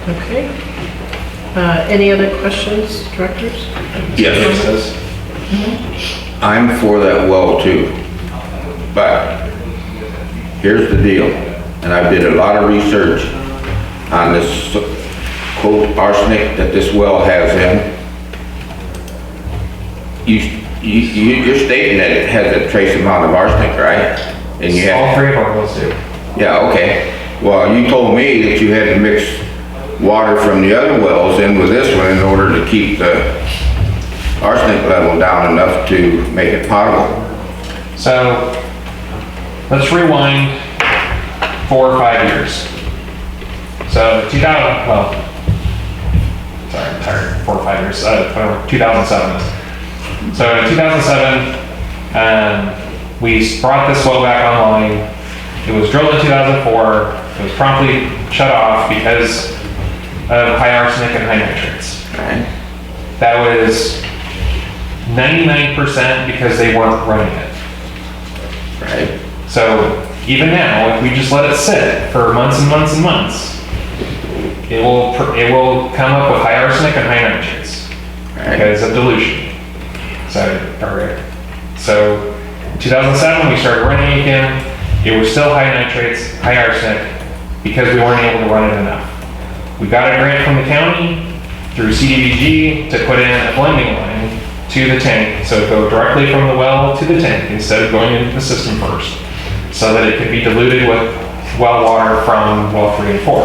Okay. Any other questions, directors? Yes. I'm for that well too. But here's the deal, and I did a lot of research on this quote arsenic that this well has in. You're stating that it has a trace amount of arsenic, right? And you All have, three of our wells do. yeah, okay. Well, you told me that you had to mix water from the other wells in with this one in order to keep the arsenic level down enough to make it potable. So let's rewind 4 or 5 years. So 2000, well, sorry, I'm tired, 4 or 5 years, 2007. So in 2007, we brought this well back online. It was drilled in 2004. It was promptly shut off because of high arsenic and high nitrates. Right? That was 99% because they weren't running it. Right? So even now, if we just let it sit for months and months and months, it will come up with high arsenic and high nitrates because of dilution. So 2007 we started running again. It was still high nitrates, high arsenic because we weren't able to run it enough. We got a grant from the county through CDBG to put in a blending line to the tank, so it go directly from the well to the tank instead of going into the system first, so that it could be diluted with well water from well 3 and 4.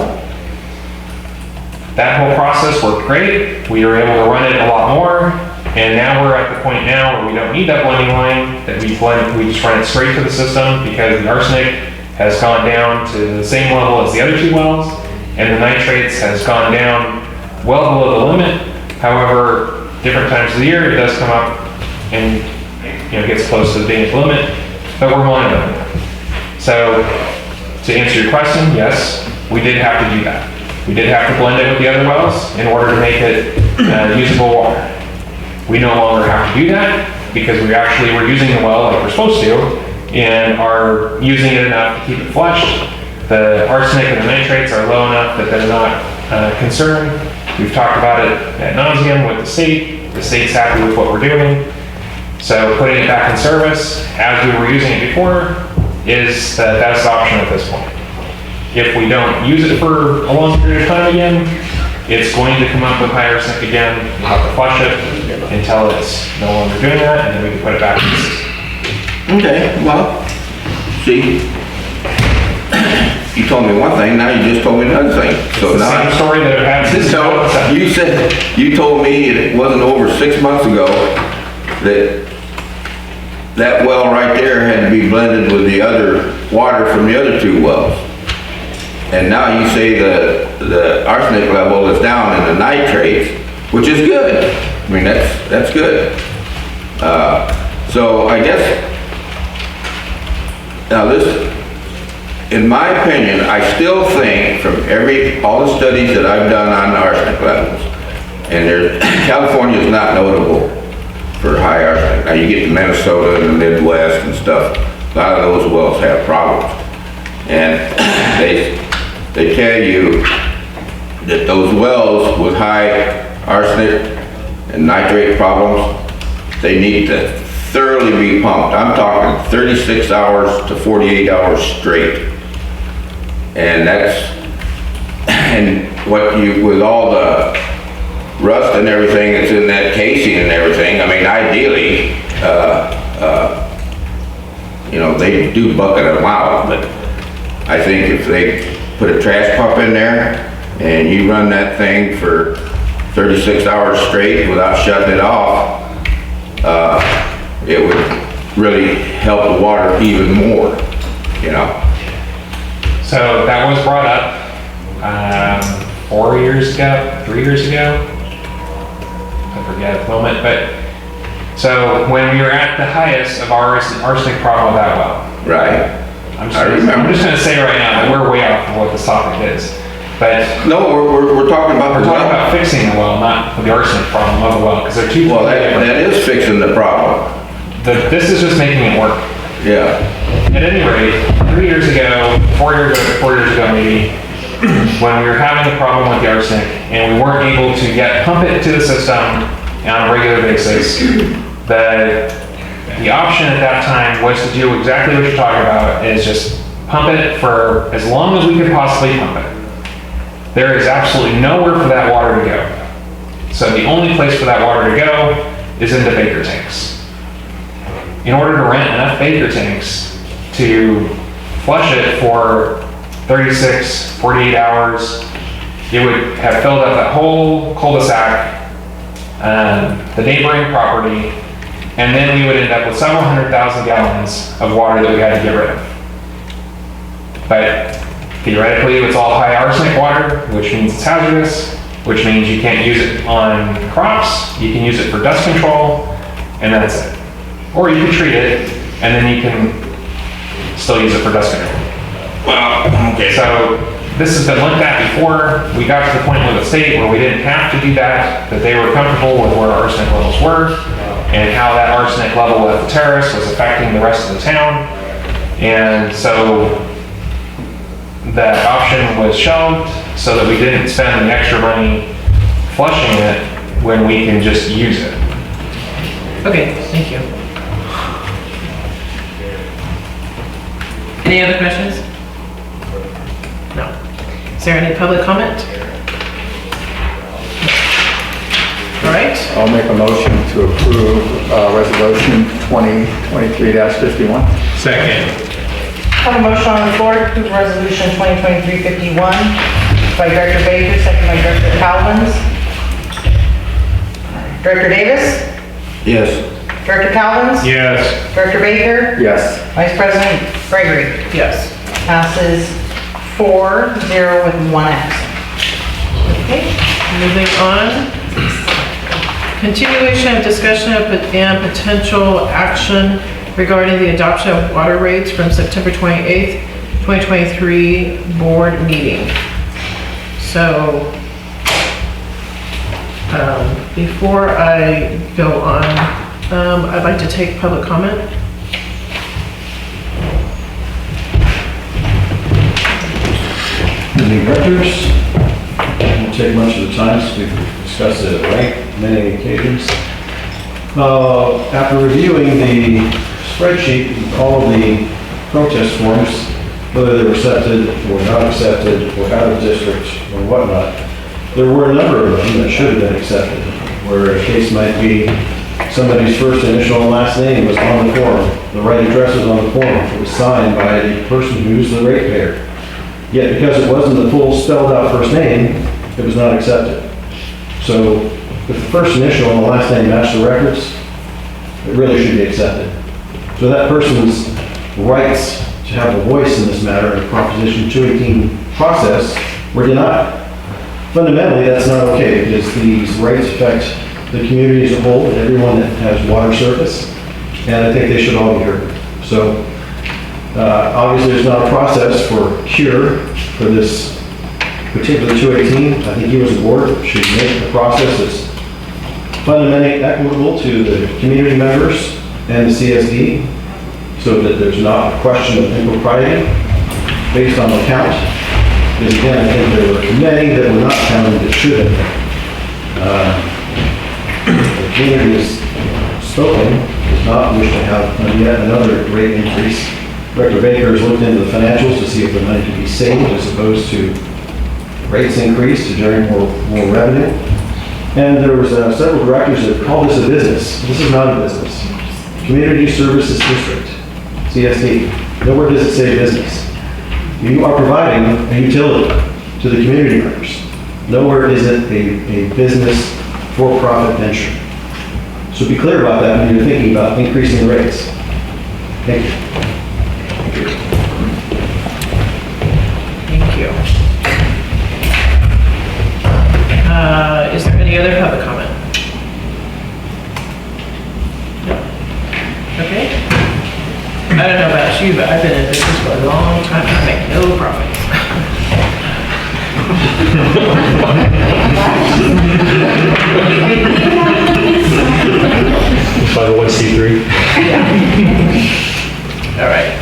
That whole process worked great. We were able to run it a lot more, and now we're at the point now where we don't need that blending line, that we just run it straight to the system because the arsenic has gone down to the same level as the other 2 wells, and the nitrates has gone down well below the limit. However, different times of the year, it does come up and gets close to being at the limit, but we're monitoring it. So to answer your question, yes, we did have to do that. We did have to blend it with the other wells in order to make it usable water. We no longer have to do that because we actually were using the well like we're supposed to and are using it enough to keep it flushed. The arsenic and the nitrates are low enough that they're not a concern. We've talked about it ad nauseum with the state. The state's happy with what we're doing. So putting it back in service as we were using it before is the best option at this point. If we don't use it for a long period of time again, it's going to come up with high arsenic again. We'll have to flush it until it's no longer doing that, and then we can put it back in the system. Okay, well, see, you told me one thing, now you just told me another thing. So It's the now, same story that I've had since so 2007. you said, you told me it wasn't over 6 months ago that that well right there had to be blended with the other water from the other 2 wells. And now you say the arsenic level is down in the nitrates, which is good. I mean, that's good. So I guess, now this, in my opinion, I still think from all the studies that I've done on arsenic levels, and California is not notable for high arsenic. Now you get to Minnesota and the Midwest and stuff, a lot of those wells have problems. And they tell you that those wells with high arsenic and nitrate problems, they need to thoroughly be pumped. I'm talking 36 hours to 48 hours straight. And with all the rust and everything that's in that casing and everything, I mean, ideally, they do bucket them out, but I think if they put a trash pump in there and you run that thing for 36 hours straight without shutting it off, it would really help the water even more, So that was brought up 4 years ago, 3 years ago. I forget at the moment, but so when we were at the highest of our arsenic problem with that well. Right. I'm just going to say right now that we're way off of what this topic is. But no, we're talking about we're talking about fixing the well, not the arsenic problem of the well, because they're two. Well, that is fixing the problem. This is just making it work. Yeah. At any rate, 3 years ago, 4 years ago maybe, when we were having a problem with the arsenic and we weren't able to pump it to the system on a regular basis, the option at that time was to do exactly what you're talking about, is just pump it for as long as we could possibly pump it. There is absolutely nowhere for that water to go. So the only place for that water to go is into Baker tanks. In order to rent enough Baker tanks to flush it for 36, 48 hours, it would have filled up that whole cul-de-sac, the neighboring property, and then we would end up with several 100,000 gallons of water that we had to get rid of. But theoretically, it's all high arsenic water, which means it's hazardous, which means you can't use it on crops, you can use it for dust control, and that's it. Or you can treat it, and then you can still use it for dust control. Well, okay. So this has been looked at before. We got to the point with the state where we didn't have to do that they were comfortable with where arsenic levels were and how that arsenic level at the terrace was affecting the rest of the town. And so that option was shelved so that we didn't spend the extra money flushing it when we can just use it. Okay, thank you. Any other questions? No. Is there any public comment? All right, I'll make a motion to approve Resolution 2023-51. Second. I have a motion on the floor to approve resolution 2023-51 by Director Baker, second by Director Calvins. Director Davis? Yes. Director Calvins? Yes. Director Baker? Yes. Vice President Gregory? yes. Passes 4-0 with 1 absent. Okay, moving on. Continuation of discussion and potential action regarding the adoption of water rates from September 28th, 2023 board meeting. So, before I go on, I'd like to take public comment. The directors won't take much of the time, so we've discussed it at length, many occasions. After reviewing the spreadsheet, all of the protest forms, whether they were accepted or not accepted, or out of district, or whatnot, there were a number of them that should have been accepted, where a case might be somebody's first initial and last name was on the form, the right address was on the form, it was signed by the person who's the ratepayer. Yet because it wasn't the full spelled out first name, it was not accepted. So if the first initial and the last name match the records, it really should be accepted. So that person's rights to have a voice in this matter in the Proposition 218 process were denied. Fundamentally, that's not okay because these rights affect the community as a whole and everyone that has water service, and I think they should all be heard. So obviously, there's not a process for cure for this particular 218. I think you as a board should make the process that's fundamentally equitable to the community members and the CSD so that there's not a question of impropriety based on the count. Because again, I think there were many that were not counted that should have been. The community has spoken, does not wish to have yet another rate increase. Director Baker has looked into the financials to see if the money can be saved as opposed to rates increase to generate more revenue. And there was several directors that called this a business. This is not a business. Community Services District, CSD. Nowhere does it say business. You are providing a utility to the community members. Nowhere is it a business for-profit venture. So be clear about that when you're thinking about increasing the rates. Thank you. Thank you. Is there any other public comment? No. Okay. I don't know about you, but I've been in business for a long time. I make no profits. 501c3. All right.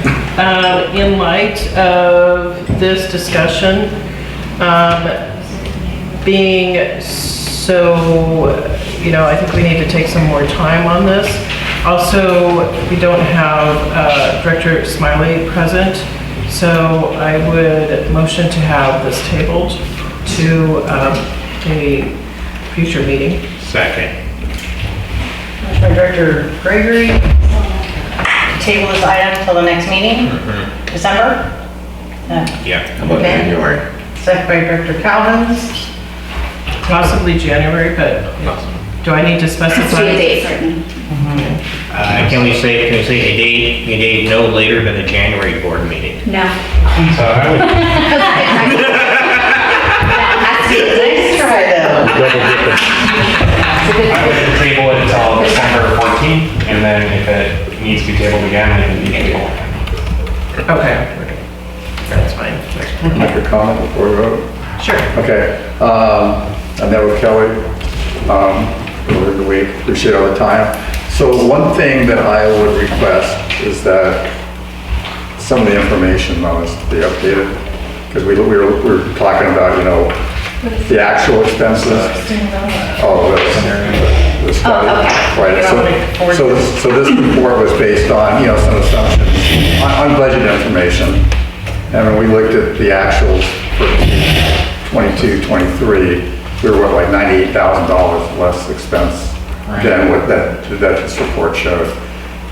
In light of this discussion, Being so, I think we need to take some more time on this. Also, we don't have Director Smiley present, so I would motion to have this tabled to a future meeting. Second. Motion by Director Gregory, table this item till the next meeting, December. Yeah. How about Okay. January? Second by Director Calvins. Possibly January, but do I need to specify? To a date certain. Can we say a date no later than the January board meeting? No. So I would, Nice try though. I would table it until December 14th, and then if it needs to be tabled again, it can be tabled. Okay, that's fine. Make a comment before we vote? Sure. Okay, I met with Kelly earlier the week, appreciate all the time. So one thing that I would request is that some of the information on this be updated, because we were talking about, the actual expenses. Oh, the study. Right, so this report was based on, some assumptions on budget information. And when we looked at the actuals for 22, 23, we were like $98,000 less expense than what that this report showed.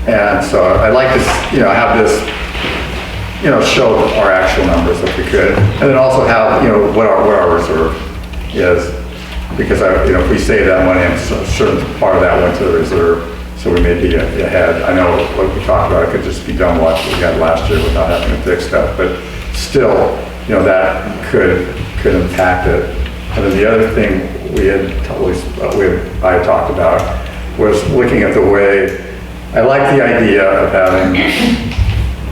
And so I'd like to, have this, show our actual numbers if we could. And then also have, what our reserve is. Because if we save that money, I'm certain part of that went to the reserve. So we may be ahead. I know what we talked about, it could just be done what we had last year without having to fix stuff. But still, that could impact it. And then the other thing I talked about was looking at the way, I like the idea of having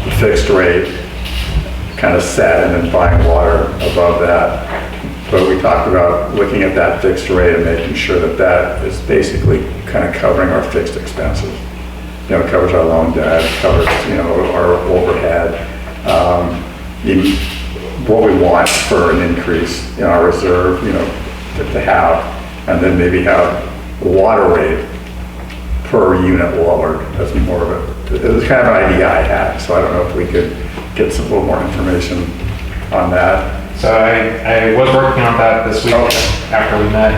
the fixed rate kind of set and then buying water above that. But we talked about looking at that fixed rate and making sure that that is basically kind of covering our fixed expenses. It covers our loan debt, it covers, our overhead. Even what we want for an increase in our reserve, to have, and then maybe have the water rate per unit lowered. That's more of it was kind of an idea I had, so I don't know if we could get some little more information on that. So I was working on that this week after we met.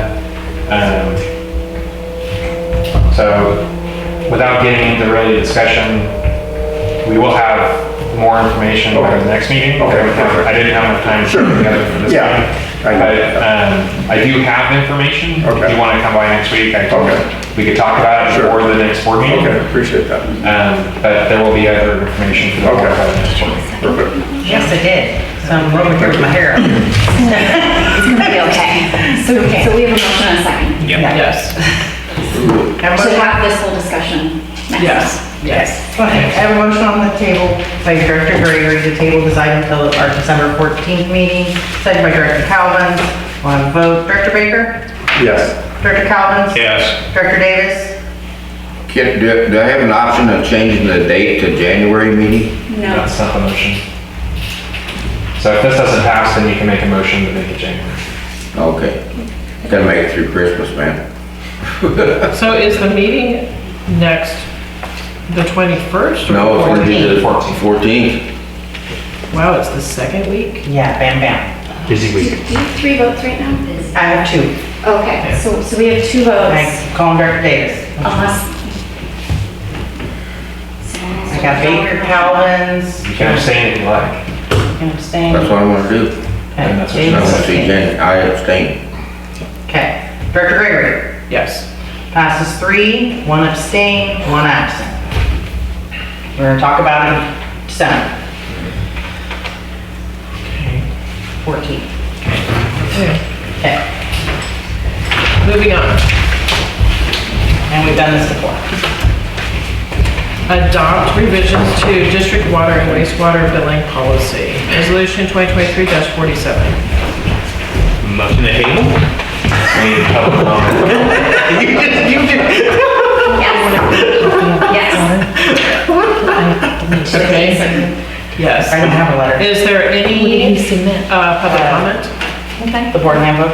So without getting into really discussion, we will have more information by the next meeting. I didn't have enough time to put together for this meeting. But I do have information. If you want to come by next week, we could talk about it before the next board meeting. Okay, appreciate that. But there will be other information for the board by the next board meeting. Perfect. Yes, it did. So I'm over here with my hair up. It's gonna be okay. So we have a motion and a second. Yes. To have this whole discussion next. Yes. Okay, I have a motion on the table by Director Gregory to table this item until our December 14th meeting, second by Director Calvin. On vote, Director Baker? Yes. Director Calvin? Yes. Director Davis? Do I have an option of changing the date to January meeting? No. That's not the motion. So if this doesn't pass, then you can make a motion to make it January. Okay. Gotta make it through Christmas, man. So is the meeting next the 21st or No, it's gonna be the 14th. 14th. Wow, it's the second week? Yeah, bam, bam. Busy Do week. you have 3 votes right now? I have 2. Okay, so we have 2 votes. I call him Director Davis. Unless. I got Baker, Calvin's. You can abstain if you like. Can abstain. That's what I wanna do. And that's what I you wanna Davis. see January. I abstain. Okay. Director Gregory? Yes. Passes 3, 1 abstain, 1 absent. We're gonna talk about it in December. 14th. Okay, Moving on. and we've done this before. Adopt revisions to district water and wastewater billing policy. Resolution 2023-47. Motion to table? We need public comment. Yes. Okay. I Yes. don't have a letter. Is there any public comment? Okay. the board handbook.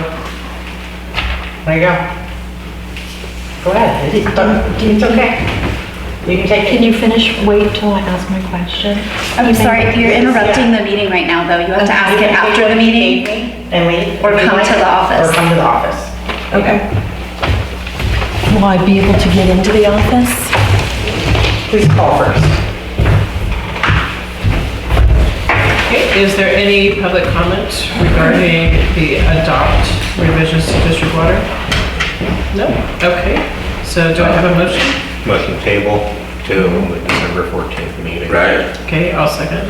There you go. Go ahead, it's okay. You can take Can it. you finish, wait till I ask my question? I'm sorry, you're interrupting the meeting right now, though. You have to ask it after the meeting. And leave. Or come to the office. Or come to the office. Okay. Will I be able to get into the office? Please call first. Okay, is there any public comment regarding the adopt revisions to district water? No? Okay, so do I have a motion? Motion table to the December 14th meeting. Right? Okay, I'll second.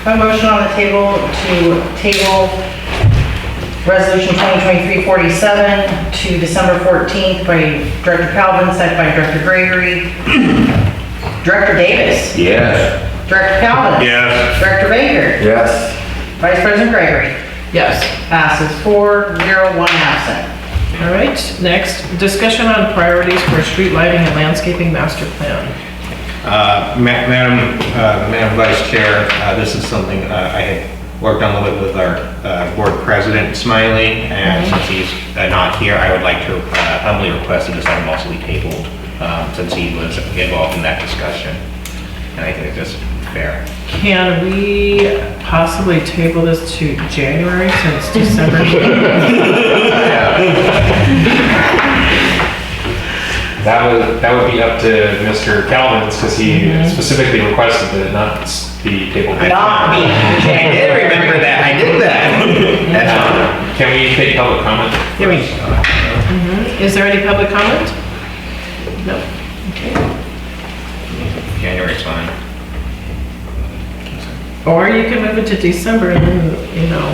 A motion on the table to table Resolution 2023-47 to December 14th by Director Calvin, second by Director Gregory. Director Davis. Yes. Director Calvin. Yes. Director Baker. Yes. Vice President Gregory. Yes. Passes 4-0, 1 absent. All right, next, discussion on priorities for street lighting and landscaping master plan. Madam Vice Chair, this is something I had worked on a little bit with our board president, Smiley, and since he's not here, I would like to humbly request that this item also be tabled, since he was involved in that discussion. And I think it's just fair. Can we possibly table this to January since December? That would be up to Mr. Calvin's, because he specifically requested that it not be tabled. Not me. I did remember that, I did that. Can we take public comment? Is there any public comment? No. Okay. January's fine. Or you can move it to December and then, you know.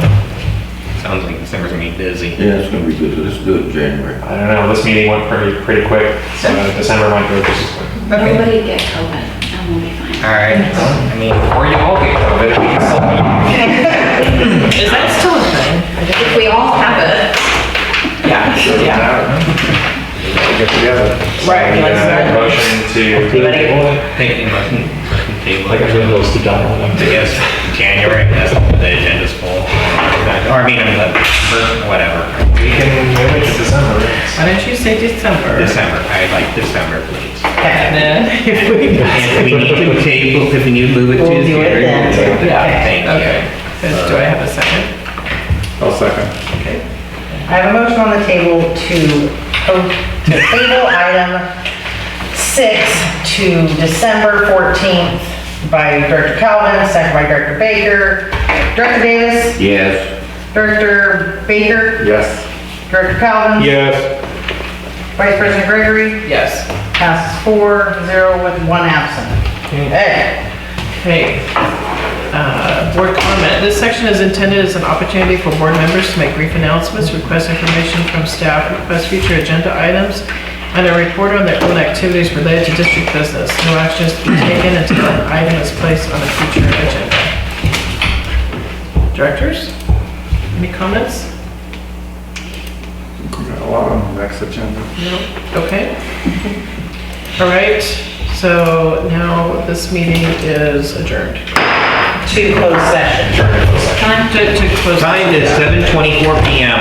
Sounds like December's gonna be busy. Yeah, it's gonna be good. Let's do it in January. I don't know, this meeting went pretty quick, so December might go just as quick. Nobody get COVID, and we'll be fine. All right, I mean, Or you all get COVID, we can still meet. Is that still a thing? If we all have it. Yeah. Get together. Right. Motion to table it. thinking motion table. Like everyone goes to die. I guess January, that's the agenda's full. Or I mean, whatever. We can move it to December. Why don't you say December? December, I'd like December, please. And then if we. If we need to table, if we need to move it to We'll do it then. January. Yeah, Thank you. okay. Do I have a second? I'll second. Okay. I have a motion on the table to table item 6 to December 14th by Director Calvin, second by Director Baker. Director Davis, Yes. Director Baker, Yes. Director Calvin, Yes. Vice President Gregory, Yes. passes 4-0 with 1 absent. Hey, Okay. Board comment. This section is intended as an opportunity for board members to make brief announcements, request information from staff, request future agenda items, and a report on their own activities related to district business. No action is to be taken until an item is placed on a future agenda. Directors, any comments? Got a lot on the next agenda. No? Okay. All right, so now this meeting is adjourned. to closed session. To close. Time is 7:24 PM.